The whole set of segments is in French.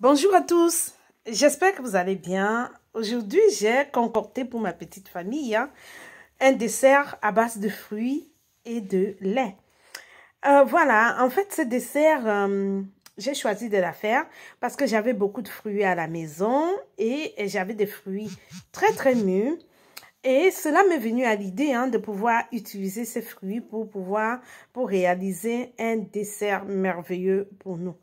Bonjour à tous, j'espère que vous allez bien. Aujourd'hui, j'ai concocté pour ma petite famille un dessert à base de fruits et de lait. Voilà, en fait, ce dessert, j'ai choisi de la faire parce que j'avais beaucoup de fruits à la maison et j'avais des fruits très mûrs. Et cela m'est venu à l'idée de pouvoir utiliser ces fruits pour réaliser un dessert merveilleux pour nous.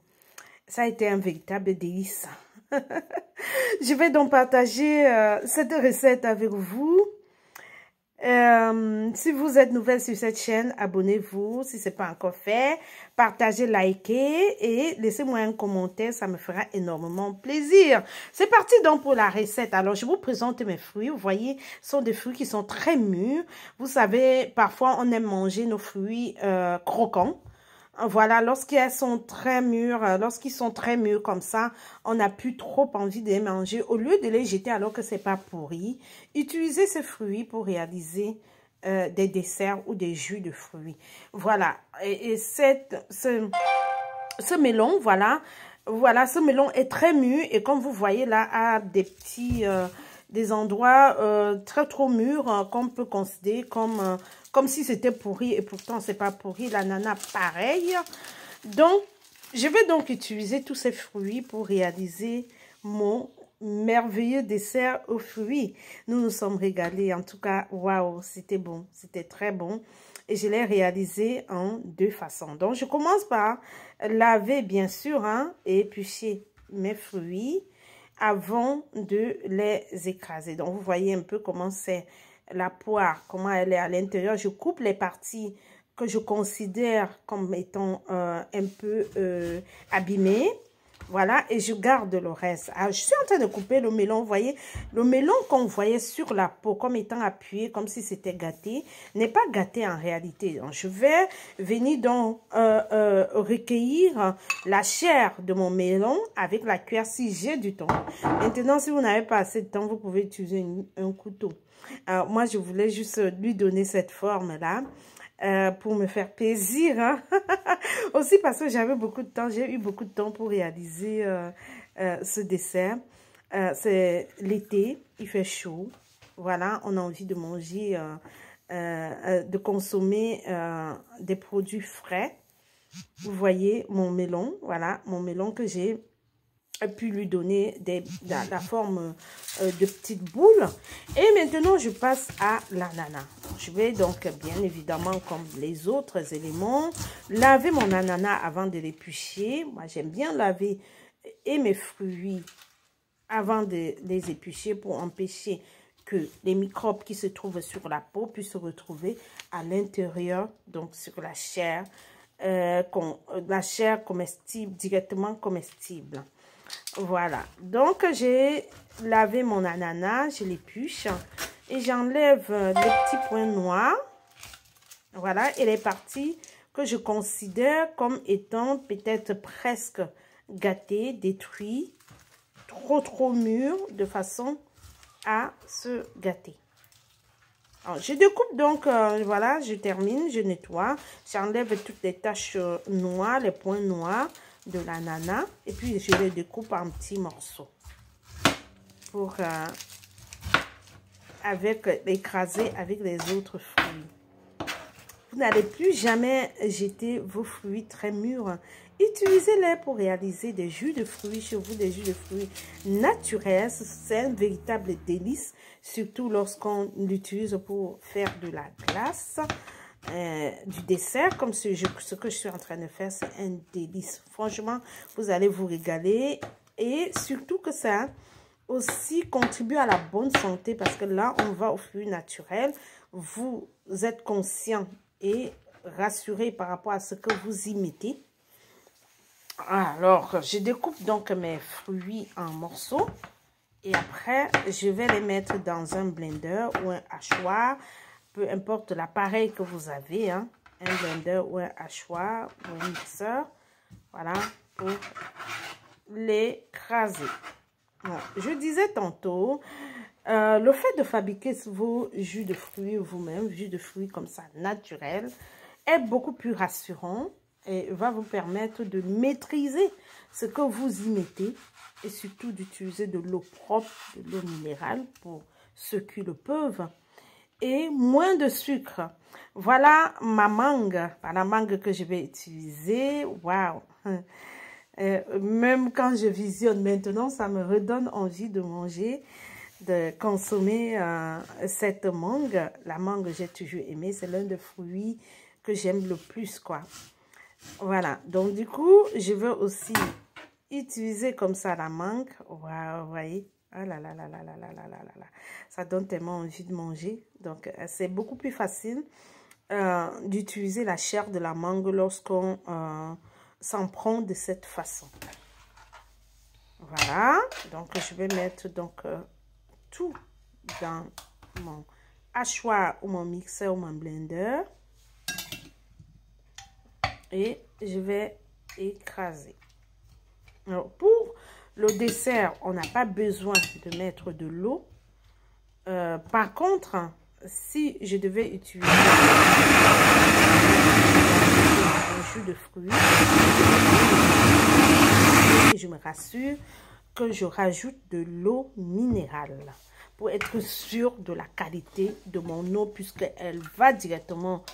Ça a été un véritable délice. Je vais donc partager cette recette avec vous. Si vous êtes nouvelle sur cette chaîne, abonnez-vous si ce n'est pas encore fait. Partagez, likez et laissez-moi un commentaire, ça me fera énormément plaisir. C'est parti donc pour la recette. Alors, je vous présente mes fruits. Vous voyez, ce sont des fruits qui sont très mûrs. Vous savez, parfois, on aime manger nos fruits croquants. Voilà, lorsqu'ils sont très mûrs, comme ça, on n'a plus trop envie de les manger. Au lieu de les jeter alors que c'est pas pourri, utilisez ces fruits pour réaliser des desserts ou des jus de fruits. Voilà, et ce melon, voilà, ce melon est très mûr et comme vous voyez là, a des petits... des endroits trop mûrs qu'on peut considérer comme si c'était pourri et pourtant c'est pas pourri. L'ananas pareil. Donc je vais donc utiliser tous ces fruits pour réaliser mon merveilleux dessert aux fruits. Nous nous sommes régalés, en tout cas. Waouh, c'était bon, c'était très bon et je l'ai réalisé en deux façons. Donc je commence par laver bien sûr et éplucher mes fruits avant de les écraser. Donc, vous voyez un peu comment c'est la poire, comment elle est à l'intérieur. Je coupe les parties que je considère comme étant un peu abîmées. Voilà, et je garde le reste. Alors, je suis en train de couper le melon, vous voyez. Le melon qu'on voyait sur la peau comme étant appuyé, comme si c'était gâté, n'est pas gâté en réalité. Donc, je vais venir donc recueillir la chair de mon melon avec la cuillère si j'ai du temps. Maintenant, si vous n'avez pas assez de temps, vous pouvez utiliser un couteau. Alors, moi, je voulais juste lui donner cette forme-là. Pour me faire plaisir. Aussi parce que j'avais beaucoup de temps, j'ai eu beaucoup de temps pour réaliser ce dessert. C'est l'été, il fait chaud. Voilà, on a envie de manger, de consommer des produits frais. Vous voyez mon melon, voilà, mon melon que j'ai pu lui donner la forme de petites boules. Et maintenant, je passe à l'ananas. Je vais donc, bien évidemment, comme les autres éléments, laver mon ananas avant de l'éplucher. Moi, j'aime bien laver mes fruits avant de les éplucher pour empêcher que les microbes qui se trouvent sur la peau puissent se retrouver à l'intérieur, donc sur la chair comestible, directement comestible. Voilà, donc j'ai lavé mon ananas, je l'épluche et j'enlève les petits points noirs. Voilà, et les parties que je considère comme étant peut-être presque gâtées, détruites, trop mûres de façon à se gâter. Alors, je découpe donc, voilà, je termine, je nettoie, j'enlève toutes les taches noires, les points noirs de l'ananas et puis je les découpe en petits morceaux pour écraser avec les autres fruits. Vous n'allez plus jamais jeter vos fruits très mûrs. Utilisez-les pour réaliser des jus de fruits chez vous, des jus de fruits naturels. C'est un véritable délice, surtout lorsqu'on l'utilise pour faire de la glace. Du dessert comme ce que je suis en train de faire, c'est un délice. Franchement, vous allez vous régaler et surtout que ça aussi contribue à la bonne santé parce que là, on va aux fruits naturels. Vous êtes conscient et rassuré par rapport à ce que vous y mettez. Alors, je découpe donc mes fruits en morceaux et après, je vais les mettre dans un blender ou un hachoir. Peu importe l'appareil que vous avez, un blender ou un hachoir ou un mixeur, voilà, pour l'écraser. Bon, je disais tantôt, le fait de fabriquer vos jus de fruits vous-même, jus de fruits comme ça, naturel, est beaucoup plus rassurant et va vous permettre de maîtriser ce que vous y mettez et surtout d'utiliser de l'eau propre, de l'eau minérale pour ceux qui le peuvent. Et moins de sucre. Voilà ma mangue. La mangue que je vais utiliser. Waouh! Même quand je visionne maintenant, ça me redonne envie de manger, de consommer cette mangue. La mangue, j'ai toujours aimé. C'est l'un des fruits que j'aime le plus, quoi. Voilà. Donc, du coup, je veux aussi utiliser comme ça la mangue. Waouh, vous voyez? Ah là là là là là là là là là. Ça donne tellement envie de manger. Donc, c'est beaucoup plus facile d'utiliser la chair de la mangue lorsqu'on s'en prend de cette façon. Voilà. Donc, je vais mettre donc tout dans mon hachoir ou mon mixeur ou mon blender. Et je vais écraser. Alors, pour le dessert, on n'a pas besoin de mettre de l'eau. Par contre, si je devais utiliser un jus de fruits, je me rassure que je rajoute de l'eau minérale pour être sûr de la qualité de mon eau, puisqu'elle va directement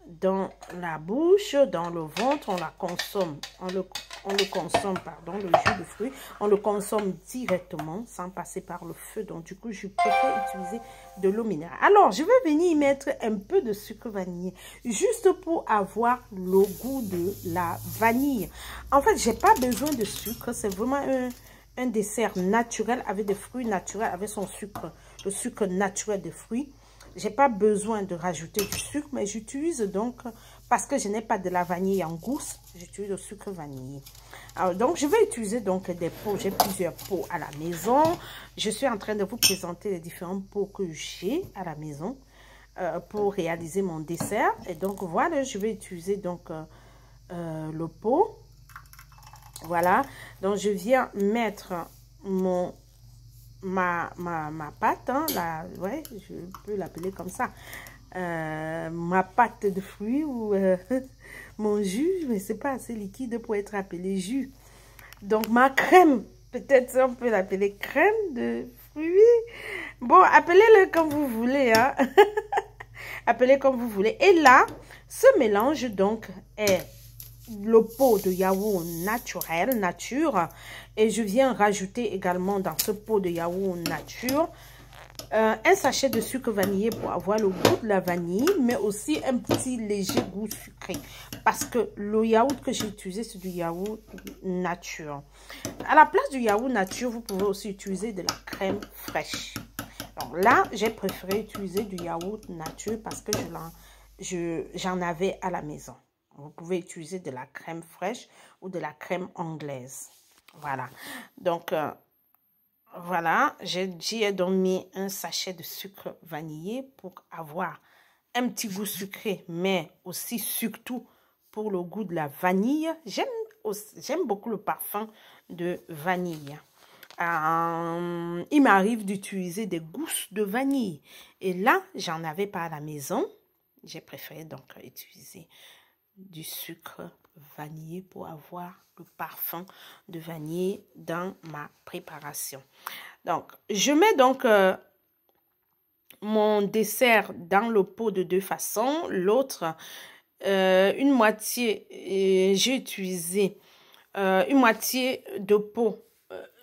dans la bouche, dans le ventre, on la consomme, on le consomme, pardon, le jus de fruits, on le consomme directement sans passer par le feu. Donc du coup, je préfère utiliser de l'eau minérale. Alors, je vais venir y mettre un peu de sucre vanillé, juste pour avoir le goût de la vanille. En fait, j'ai pas besoin de sucre, c'est vraiment un dessert naturel avec des fruits naturels, avec son sucre, le sucre naturel des fruits. J'ai pas besoin de rajouter du sucre, mais j'utilise donc, parce que je n'ai pas de la vanille en gousse, j'utilise le sucre vanillé. Alors, donc, je vais utiliser donc des pots. J'ai plusieurs pots à la maison. Je suis en train de vous présenter les différents pots que j'ai à la maison pour réaliser mon dessert. Et donc, voilà, je vais utiliser donc le pot. Voilà. Donc, je viens mettre ma pâte, hein, ouais, je peux l'appeler comme ça, ma pâte de fruits ou mon jus, mais c'est pas assez liquide pour être appelé jus. Donc ma crème, peut-être on peut l'appeler crème de fruits. Bon, appelez-le comme vous voulez, hein. Appelez comme vous voulez. Et là, ce mélange donc est le pot de yaourt naturel, nature, et je viens rajouter également dans ce pot de yaourt nature un sachet de sucre vanillé pour avoir le goût de la vanille, mais aussi un petit léger goût sucré, parce que le yaourt que j'ai utilisé, c'est du yaourt nature. À la place du yaourt nature, vous pouvez aussi utiliser de la crème fraîche. Donc là, j'ai préféré utiliser du yaourt nature parce que j'en avais à la maison. Vous pouvez utiliser de la crème fraîche ou de la crème anglaise. Voilà. Donc, voilà. J'y ai donc mis un sachet de sucre vanillé pour avoir un petit goût sucré, mais aussi surtout pour le goût de la vanille. J'aime beaucoup le parfum de vanille. Il m'arrive d'utiliser des gousses de vanille. Et là, j'en avais pas à la maison. J'ai préféré donc utiliser du sucre vanillé pour avoir le parfum de vanille dans ma préparation. Donc, je mets donc mon dessert dans le pot de deux façons. L'autre, une moitié, j'ai utilisé une moitié de pot.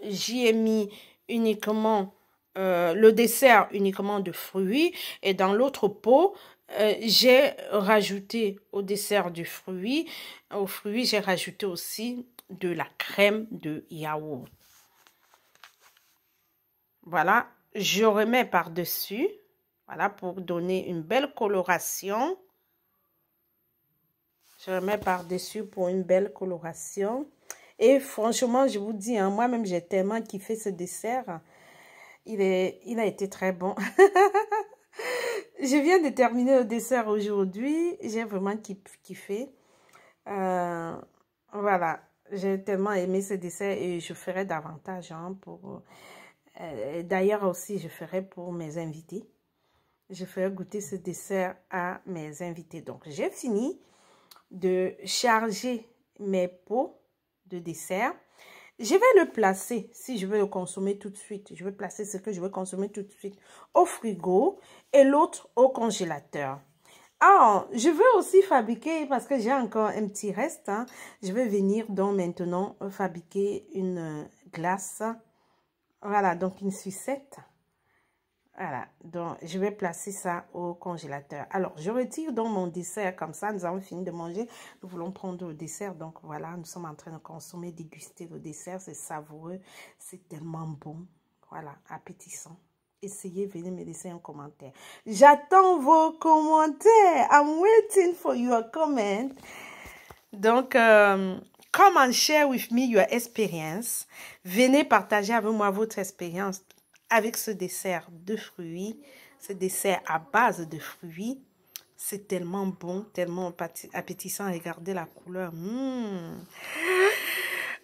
J'y ai mis uniquement le dessert uniquement de fruits, et dans l'autre pot, j'ai rajouté au dessert du fruit, aux fruits, j'ai rajouté aussi de la crème de yaourt. Voilà, je remets par-dessus, voilà, pour donner une belle coloration. Je remets par-dessus pour une belle coloration. Et franchement, je vous dis, hein, moi-même, j'ai tellement kiffé ce dessert. Il a été très bon. Je viens de terminer le dessert aujourd'hui. J'ai vraiment kiffé. Voilà. J'ai tellement aimé ce dessert et je ferai davantage. Hein, d'ailleurs aussi, je ferai pour mes invités. Je ferai goûter ce dessert à mes invités. Donc, j'ai fini de charger mes pots de dessert. Je vais le placer, si je veux le consommer tout de suite. Je vais placer ce que je veux consommer tout de suite au frigo et l'autre au congélateur. Ah, je veux aussi fabriquer, parce que j'ai encore un petit reste, hein, je vais venir donc maintenant fabriquer une glace. Voilà, donc une sucette. Voilà, donc je vais placer ça au congélateur. Alors, je retire donc mon dessert comme ça. Nous avons fini de manger. Nous voulons prendre le dessert. Donc voilà, nous sommes en train de consommer, déguster le dessert. C'est savoureux, c'est tellement bon. Voilà, appétissant. Essayez, venez me laisser un commentaire. J'attends vos commentaires. I'm waiting for your comment. Donc, come and share with me your experience. Venez partager avec moi votre expérience avec ce dessert de fruits, ce dessert à base de fruits. C'est tellement bon, tellement appétissant. Regardez la couleur.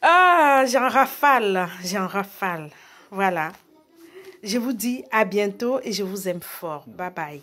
Ah, j'en rafale, j'en rafale. Voilà. Je vous dis à bientôt et je vous aime fort. Bye bye.